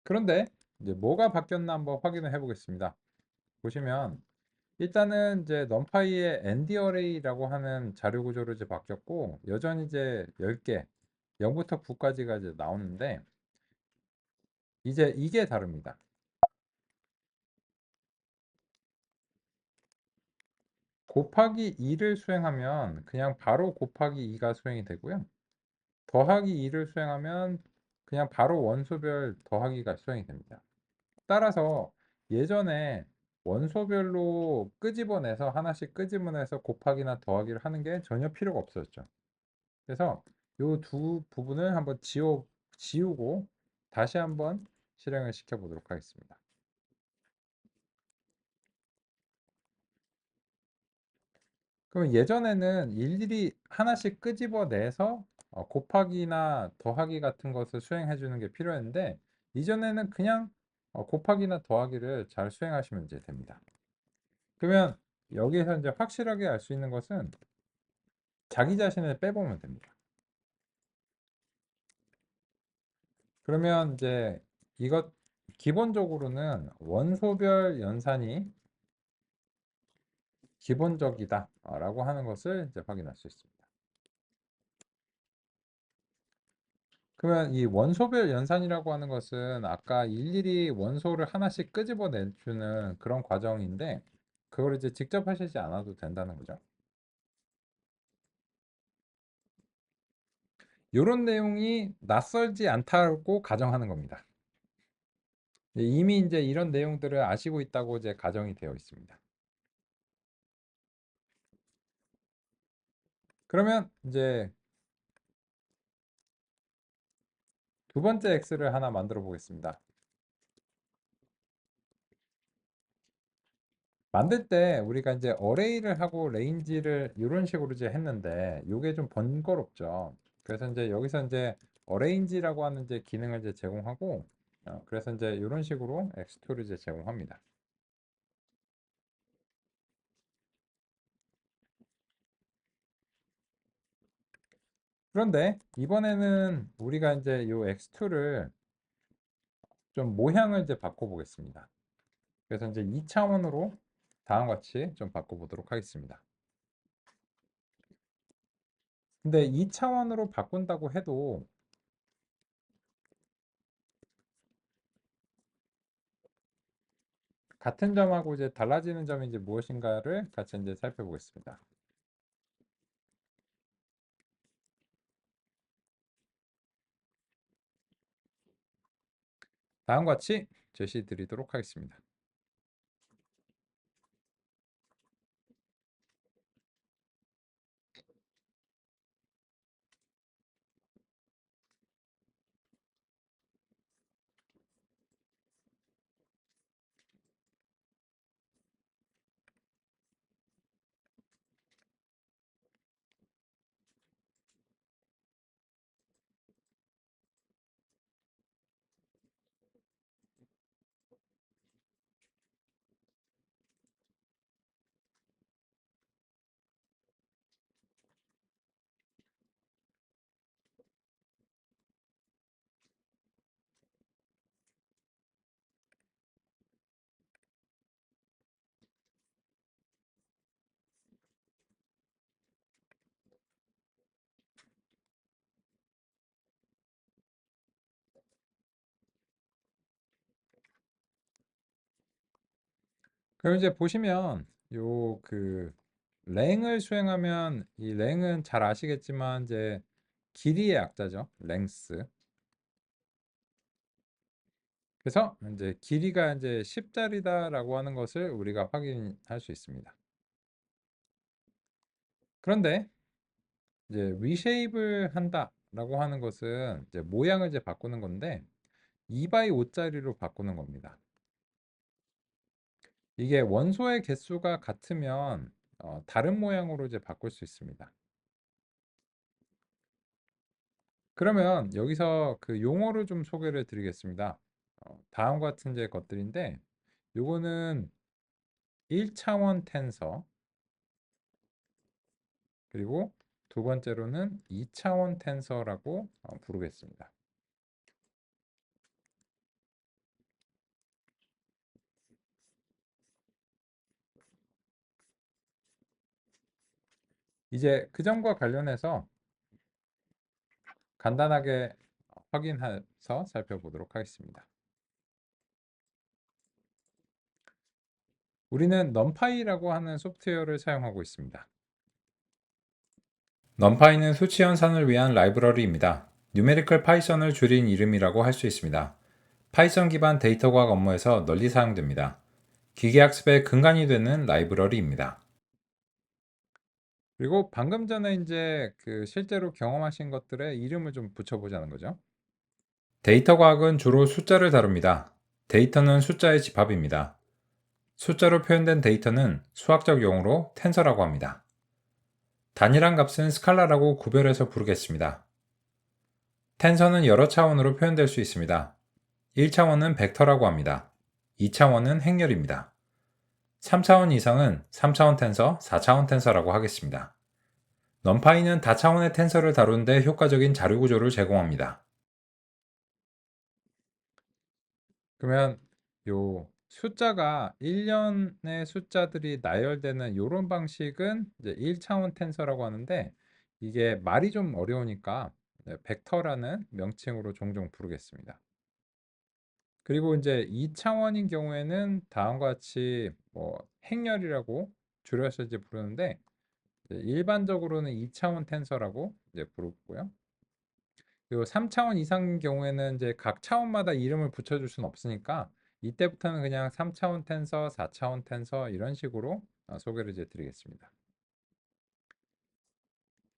그런데 이제 뭐가 바뀌었나 한번 확인을 해 보겠습니다. 보시면 일단은 이제 numpy의 end array라고 하는 자료 구조로 이제 바뀌었고 여전히 이제 10개 0부터 9까지가 이제 나오는데 이제 이게 다릅니다. 곱하기 2를 수행하면 그냥 바로 곱하기 2가 수행이 되고요. 더하기 2를 수행하면 그냥 바로 원소별 더하기가 수행이 됩니다. 따라서 예전에 원소별로 끄집어내서 하나씩 끄집어내서 곱하기나 더하기를 하는 게 전혀 필요가 없었죠. 그래서 이 두 부분을 한번 지우고 다시 한번 실행을 시켜 보도록 하겠습니다. 그럼 예전에는 일일이 하나씩 끄집어내서 곱하기나 더하기 같은 것을 수행해 주는 게 필요했는데 이전에는 그냥 곱하기나 더하기를 잘 수행하시면 이제 됩니다. 그러면 여기에서 이제 확실하게 알 수 있는 것은 자기 자신을 빼보면 됩니다. 그러면 이제 이것 기본적으로는 원소별 연산이 기본적이다 라고 하는 것을 이제 확인할 수 있습니다. 그러면 이 원소별 연산이라고 하는 것은 아까 일일이 원소를 하나씩 끄집어 내주는 그런 과정인데 그걸 이제 직접 하시지 않아도 된다는 거죠. 이런 내용이 낯설지 않다고 가정하는 겁니다. 이미 이제 이런 내용들을 아시고 있다고 이제 가정이 되어 있습니다. 그러면 이제 두 번째 X를 하나 만들어 보겠습니다. 만들 때 우리가 이제 어레이를 하고 레인지를 이런 식으로 이제 했는데 이게 좀 번거롭죠. 그래서 이제 여기서 이제 어레인지라고 하는 이제 기능을 이제 제공하고 그래서 이제 이런 식으로 X2를 이제 제공합니다. 그런데 이번에는 우리가 이제 요 x2를 좀 모양을 이제 바꿔 보겠습니다. 그래서 이제 2차원으로 다음과 같이 좀 바꿔 보도록 하겠습니다. 근데 2차원으로 바꾼다고 해도 같은 점하고 이제 달라지는 점이 이제 무엇인가를 같이 이제 살펴보겠습니다. 다음과 같이 제시 드리도록 하겠습니다. 그럼 이제 보시면 요 그 랭을 수행하면 이 랭은 잘 아시겠지만 이제 길이의 약자죠. 랭스. 그래서 이제 길이가 이제 10짜리다라고 하는 것을 우리가 확인할 수 있습니다. 그런데 이제 리쉐입을 한다라고 하는 것은 이제 모양을 이제 바꾸는 건데 2 x 5짜리로 바꾸는 겁니다. 이게 원소의 개수가 같으면 다른 모양으로 이제 바꿀 수 있습니다. 그러면 여기서 그 용어를 좀 소개를 드리겠습니다. 다음과 같은 이제 것들인데 요거는 1차원 텐서 그리고 두 번째로는 2차원 텐서라고 부르겠습니다. 이제 그 점과 관련해서 간단하게 확인해서 살펴보도록 하겠습니다. 우리는 넘파이라고 하는 소프트웨어를 사용하고 있습니다. 넘파이는 수치 연산을 위한 라이브러리입니다. 뉴메리컬 파이썬을 줄인 이름이라고 할 수 있습니다. 파이썬 기반 데이터 과학 업무에서 널리 사용됩니다. 기계학습의 근간이 되는 라이브러리입니다. 그리고 방금 전에 이제 그 실제로 경험하신 것들의 이름을 좀 붙여보자는 거죠. 데이터 과학은 주로 숫자를 다룹니다. 데이터는 숫자의 집합입니다. 숫자로 표현된 데이터는 수학적 용어로 텐서라고 합니다. 단일한 값은 스칼라라고 구별해서 부르겠습니다. 텐서는 여러 차원으로 표현될 수 있습니다. 1차원은 벡터라고 합니다. 2차원은 행렬입니다. 3차원 이상은 3차원 텐서, 4차원 텐서라고 하겠습니다. 넘파이는 다차원의 텐서를 다루는데 효과적인 자료 구조를 제공합니다. 그러면 요 숫자가 1년의 숫자들이 나열되는 이런 방식은 이제 1차원 텐서라고 하는데 이게 말이 좀 어려우니까 벡터라는 명칭으로 종종 부르겠습니다. 그리고 이제 2차원인 경우에는 다음과 같이 뭐 행렬이라고 줄여서 이제 부르는데 일반적으로는 2차원 텐서라고 이제 부르고요. 그리고 3차원 이상인 경우에는 이제 각 차원마다 이름을 붙여줄 수는 없으니까 이때부터는 그냥 3차원 텐서, 4차원 텐서 이런 식으로 소개를 이제 드리겠습니다.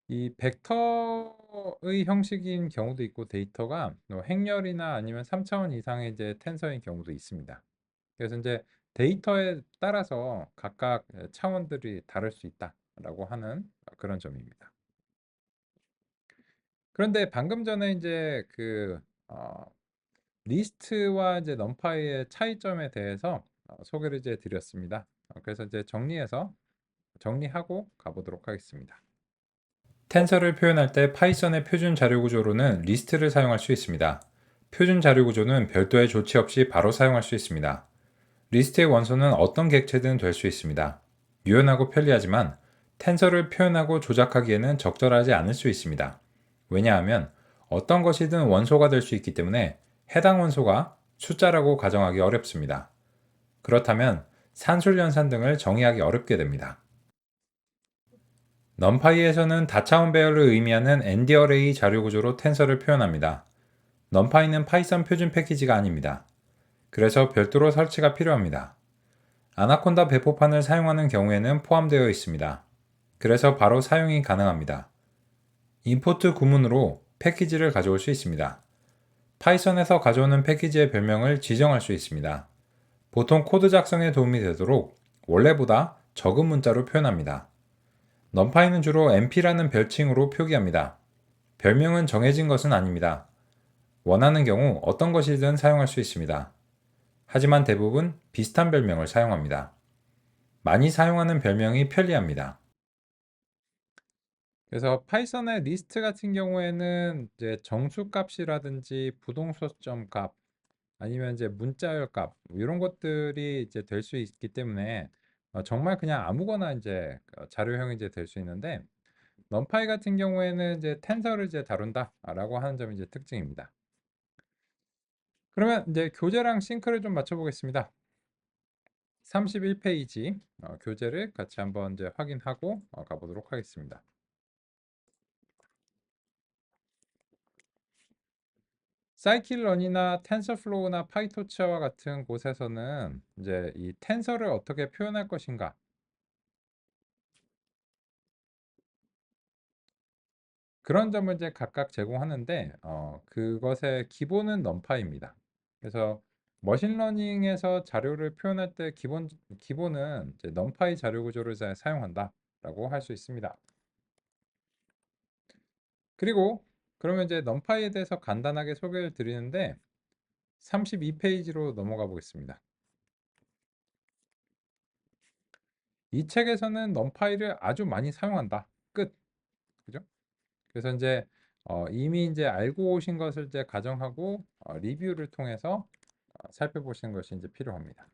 이 벡터의 형식인 경우도 있고 데이터가 행렬이나 아니면 3차원 이상의 이제 텐서인 경우도 있습니다. 그래서 이제 데이터에 따라서 각각 차원들이 다를 수 있다라고 하는 그런 점입니다. 그런데 방금 전에 이제 그 리스트와 이제 넘파이의 차이점에 대해서 소개를 이제 드렸습니다. 그래서 이제 정리하고 가보도록 하겠습니다. 텐서를 표현할 때 파이썬의 표준 자료 구조로는 리스트를 사용할 수 있습니다. 표준 자료 구조는 별도의 조치 없이 바로 사용할 수 있습니다. 리스트의 원소는 어떤 객체든 될 수 있습니다. 유연하고 편리하지만 텐서를 표현하고 조작하기에는 적절하지 않을 수 있습니다. 왜냐하면 어떤 것이든 원소가 될 수 있기 때문에 해당 원소가 숫자라고 가정하기 어렵습니다. 그렇다면 산술연산 등을 정의하기 어렵게 됩니다. 넘파이에서는 다차원 배열을 의미하는 NDArray 자료 구조로 텐서를 표현합니다. 넘파이는 파이썬 표준 패키지가 아닙니다. 그래서 별도로 설치가 필요합니다. 아나콘다 배포판을 사용하는 경우에는 포함되어 있습니다. 그래서 바로 사용이 가능합니다. 임포트 구문으로 패키지를 가져올 수 있습니다. 파이썬에서 가져오는 패키지의 별명을 지정할 수 있습니다. 보통 코드 작성에 도움이 되도록 원래보다 적은 문자로 표현합니다. 넘파이는 주로 MP라는 별칭으로 표기합니다. 별명은 정해진 것은 아닙니다. 원하는 경우 어떤 것이든 사용할 수 있습니다. 하지만 대부분 비슷한 별명을 사용합니다. 많이 사용하는 별명이 편리합니다. 그래서 파이썬의 리스트 같은 경우에는 이제 정수값이라든지 부동소점 값 아니면 이제 문자열 값 이런 것들이 이제 될 수 있기 때문에 정말 그냥 아무거나 이제 자료형이 이제 될 수 있는데 넘파이 같은 경우에는 이제 텐서를 이제 다룬다라고 하는 점이 이제 특징입니다. 그러면 이제 교재랑 싱크를 좀 맞춰 보겠습니다. 31페이지 교재를 같이 한번 이제 확인하고 가보도록 하겠습니다. 사이킬런이나 텐서플로우나 파이토치와 같은 곳에서는 이제 이 텐서를 어떻게 표현할 것인가 그런 점을 이제 각각 제공하는데 그것의 기본은 넘파입니다. 그래서 머신러닝에서 자료를 표현할 때 기본은 이제 넘파이 자료 구조를 잘 사용한다라고 할 수 있습니다. 그리고 그러면 이제 넘파이에 대해서 간단하게 소개를 드리는데 32페이지로 넘어가 보겠습니다. 이 책에서는 넘파이를 아주 많이 사용한다. 끝. 그죠? 그래서 이제 이미 이제 알고 오신 것을 이제 가정하고 리뷰를 통해서 살펴보시는 것이 이제 필요합니다.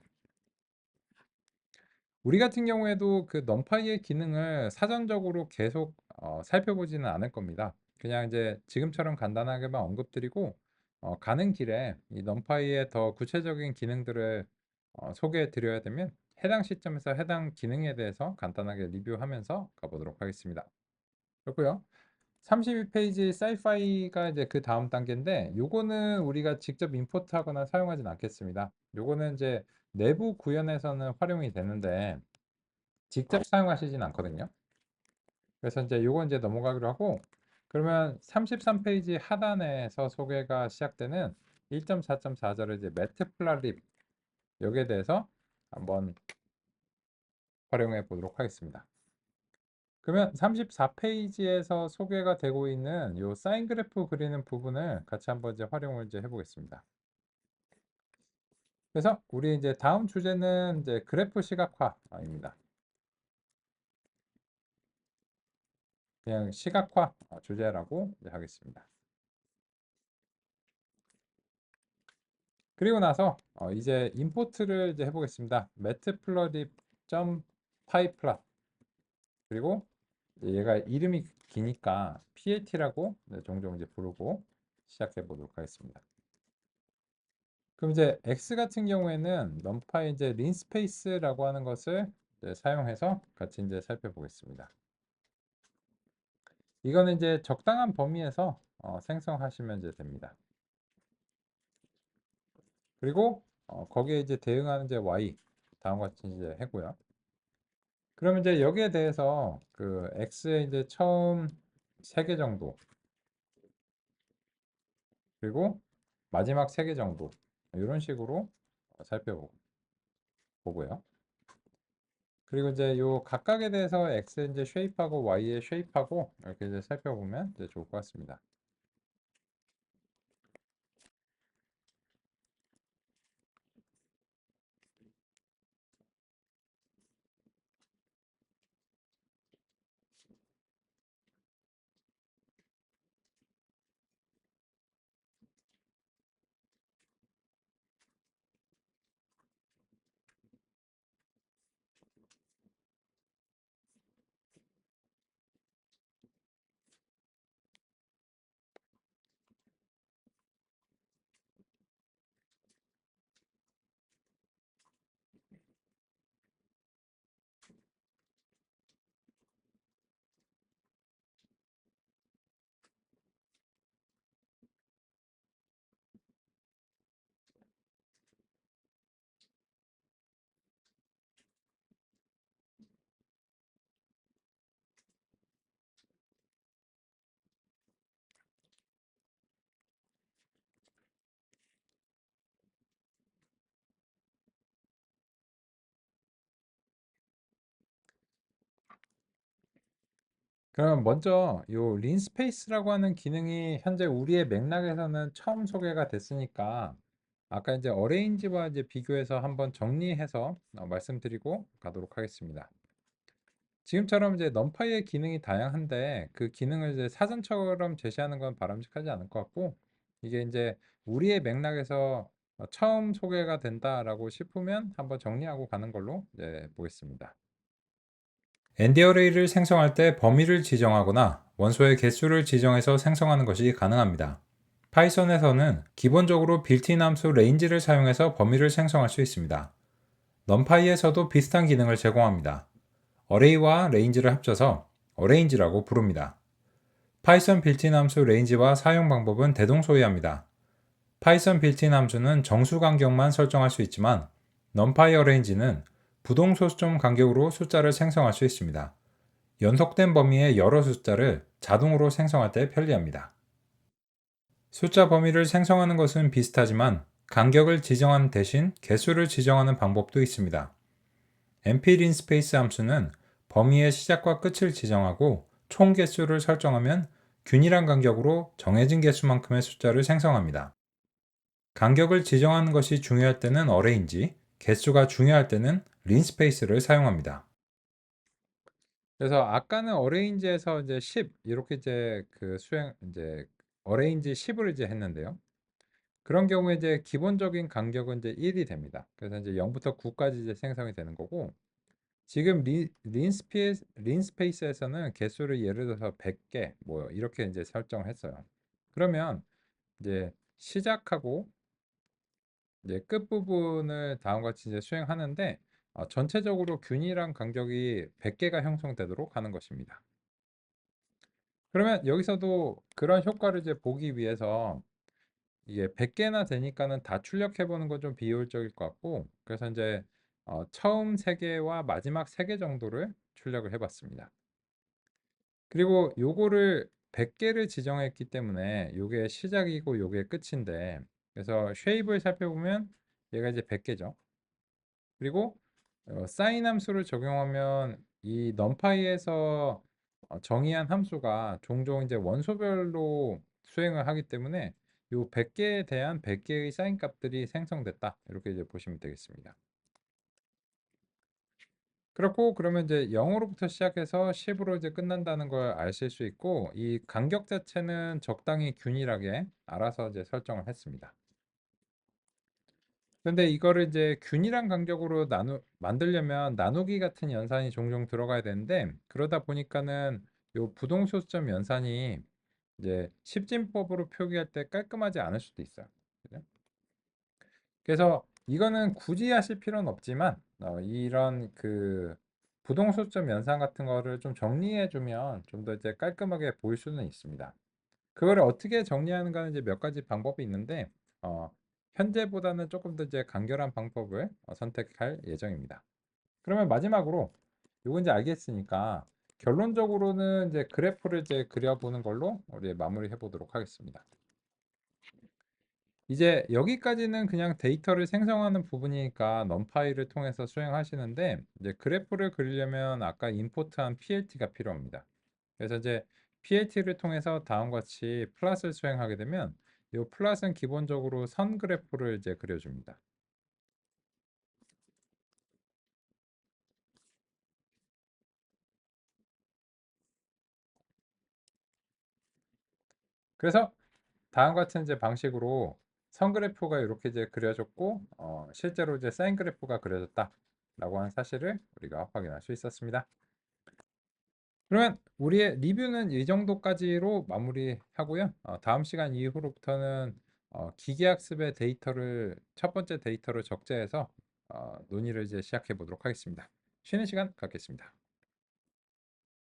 우리 같은 경우에도 그 넘파이의 기능을 사전적으로 계속 살펴보지는 않을 겁니다. 그냥 이제 지금처럼 간단하게만 언급드리고 가는 길에 이 넘파이의 더 구체적인 기능들을 소개해 드려야 되면 해당 시점에서 해당 기능에 대해서 간단하게 리뷰하면서 가보도록 하겠습니다. 그렇고요. 32페이지 사이파이가 이제 그 다음 단계인데 요거는 우리가 직접 임포트하거나 사용하진 않겠습니다. 요거는 이제 내부 구현에서는 활용이 되는데 직접 사용하시진 않거든요. 그래서 이제 요건 이제 넘어가기로 하고 그러면 33페이지 하단에서 소개가 시작되는 1.4.4절의 이제 매트플라립 여기에 대해서 한번 활용해 보도록 하겠습니다. 그러면 34페이지에서 소개가 되고 있는 요 사인 그래프 그리는 부분을 같이 한번 이제 활용을 이제 해보겠습니다. 그래서 우리 이제 다음 주제는 이제 그래프 시각화입니다. 그냥 시각화 주제라고 이제 하겠습니다. 그리고 나서 이제 임포트를 이제 해보겠습니다. matplotlib.pyplot 그리고 얘가 이름이 기니까 PLT라고 종종 이제 부르고 시작해 보도록 하겠습니다. 그럼 이제 X 같은 경우에는 넘파이 이제 린스페이스라고 하는 것을 이제 사용해서 같이 이제 살펴보겠습니다. 이거는 이제 적당한 범위에서 생성하시면 이제 됩니다. 그리고 거기에 이제 대응하는 이제 Y 다음과 같이 이제 해고요. 그러면 이제 여기에 대해서 그 X의 이제 처음 3개 정도 그리고 마지막 3개 정도 이런 식으로 살펴보고요. 그리고 이제 요 각각에 대해서 X의 이제 쉐입하고 Y의 쉐입하고 이렇게 이제 살펴보면 이제 좋을 것 같습니다. 그럼 먼저 요 린스페이스라고 하는 기능이 현재 우리의 맥락에서는 처음 소개가 됐으니까 아까 이제 어레인지와 이제 비교해서 한번 정리해서 말씀드리고 가도록 하겠습니다. 지금처럼 이제 넘파이의 기능이 다양한데 그 기능을 이제 사전처럼 제시하는 건 바람직하지 않을 것 같고, 이게 이제 우리의 맥락에서 처음 소개가 된다라고 싶으면 한번 정리하고 가는 걸로 이제 보겠습니다. ND 어레이를 생성할 때 범위를 지정하거나 원소의 개수를 지정해서 생성하는 것이 가능합니다. 파이썬에서는 기본적으로 빌트인 함수 range를 사용해서 범위를 생성할 수 있습니다. 넘파이에서도 비슷한 기능을 제공합니다. 어레이와 range를 합쳐서 어레인지라고 부릅니다. 파이썬 빌트인 함수 range와 사용 방법은 대동소이합니다. 파이썬 빌트인 함수는 정수 간격만 설정할 수 있지만 numpy arrange는 부동소수점 간격으로 숫자를 생성할 수 있습니다. 연속된 범위의 여러 숫자를 자동으로 생성할 때 편리합니다. 숫자 범위를 생성하는 것은 비슷하지만 간격을 지정하는 대신 개수를 지정하는 방법도 있습니다. np_linspace 함수는 범위의 시작과 끝을 지정하고 총 개수를 설정하면 균일한 간격으로 정해진 개수만큼의 숫자를 생성합니다. 간격을 지정하는 것이 중요할 때는 arrange, 개수가 중요할 때는 linspace를 사용합니다. 그래서 아까는 어레인지에서 이제 10 이렇게 이제 그 수행 이제 어레인지 10을 이제 했는데요. 그런 경우에 이제 기본적인 간격은 이제 1이 됩니다. 그래서 이제 0부터 9까지 이제 생성이 되는 거고, 지금 린스페이스에서는 개수를 예를 들어서 100개 뭐 이렇게 이제 설정을 했어요. 그러면 이제 시작하고 이제 끝부분을 다음과 같이 이제 수행하는데 전체적으로 균일한 간격이 100개가 형성되도록 하는 것입니다. 그러면 여기서도 그런 효과를 이제 보기 위해서 이게 100개나 되니까는 다 출력해 보는 건 좀 비효율적일 것 같고, 그래서 이제 처음 3개와 마지막 3개 정도를 출력을 해 봤습니다. 그리고 요거를 100개를 지정했기 때문에 요게 시작이고 요게 끝인데, 그래서 쉐입을 살펴보면 얘가 이제 100개죠. 그리고 사인 함수를 적용하면 이 numpy에서 정의한 함수가 종종 이제 원소별로 수행을 하기 때문에 요 100개에 대한 100개의 사인 값들이 생성됐다, 이렇게 이제 보시면 되겠습니다. 그렇고 그러면 이제 0으로부터 시작해서 10으로 이제 끝난다는 걸 아실 수 있고, 이 간격 자체는 적당히 균일하게 알아서 이제 설정을 했습니다. 근데 이거를 이제 균일한 간격으로 만들려면 나누기 같은 연산이 종종 들어가야 되는데, 그러다 보니까는 요 부동소수점 연산이 이제 십진법으로 표기할 때 깔끔하지 않을 수도 있어요. 그죠? 그래서 이거는 굳이 하실 필요는 없지만 이런 그 부동소수점 연산 같은 거를 좀 정리해 주면 좀 더 이제 깔끔하게 보일 수는 있습니다. 그거를 어떻게 정리하는가는 이제 몇 가지 방법이 있는데 어, 현재보다는 조금 더 이제 간결한 방법을 선택할 예정입니다. 그러면 마지막으로 요건 이제 알겠으니까 결론적으로는 이제 그래프를 이제 그려보는 걸로 우리 마무리해 보도록 하겠습니다. 이제 여기까지는 그냥 데이터를 생성하는 부분이니까 넘파이를 통해서 수행하시는데, 이제 그래프를 그리려면 아까 임포트한 PLT가 필요합니다. 그래서 이제 PLT를 통해서 다음과 같이 플롯을 수행하게 되면 이 플롯은 기본적으로 선 그래프를 이제 그려줍니다. 그래서 다음과 같은 이제 방식으로 선 그래프가 이렇게 이제 그려졌고 실제로 이제 사인 그래프가 그려졌다라고 하는 사실을 우리가 확인할 수 있었습니다. 그러면 우리의 리뷰는 이 정도까지로 마무리하고요. 다음 시간 이후로부터는 기계학습의 데이터를 첫 번째 데이터를 적재해서 논의를 이제 시작해 보도록 하겠습니다. 쉬는 시간 갖겠습니다.